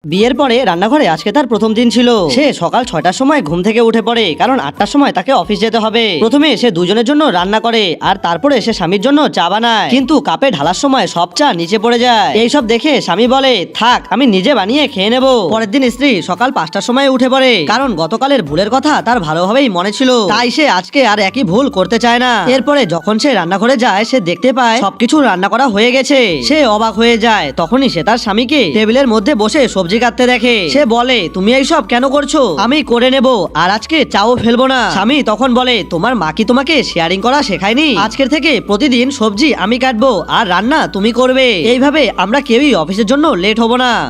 বিয়ের পরে রান্নাঘরে আজকে তার প্রথম দিন ছিল। সে সকাল 6টার সময় ঘুম থেকে উঠে পড়ে, কারণ 8টার সময় তাকে অফিস যেতে হবে। প্রথমে সে দুজনের জন্য রান্না করে আর তারপরে সে স্বামীর জন্য চা বানায়, কিন্তু কাপে ঢালার সময় সব চা নিচে পড়ে যায়। এইসব দেখে স্বামী বলে, থাক আমি নিজে বানিয়ে খেয়ে নেব। পরের দিন স্ত্রী সকাল 5টার সময় উঠে পড়ে, কারণ গতকালের ভুলের কথা তার ভালোভাবেই মনে ছিল, তাই সে আজকে আর একই ভুল করতে চায় না। এরপরে যখন সে রান্নাঘরে যায়, সে দেখতে পায় সবকিছু রান্না করা হয়ে গেছে। সে অবাক হয়ে যায়। তখনই সে তার স্বামীকে টেবিলের মধ্যে বসে সবজি কাটতে দেখে। সে বলে, তুমি এইসব কেন করছো? আমি করে নেব, আর আজকে চাও ফেলবো না। স্বামী তখন বলে, তোমার মা কি তোমাকে শেয়ারিং করা শেখায়নি? আজকের থেকে প্রতিদিন সবজি আমি কাটবো আর রান্না তুমি করবে। এইভাবে আমরা কেউই অফিসের জন্য লেট হব না।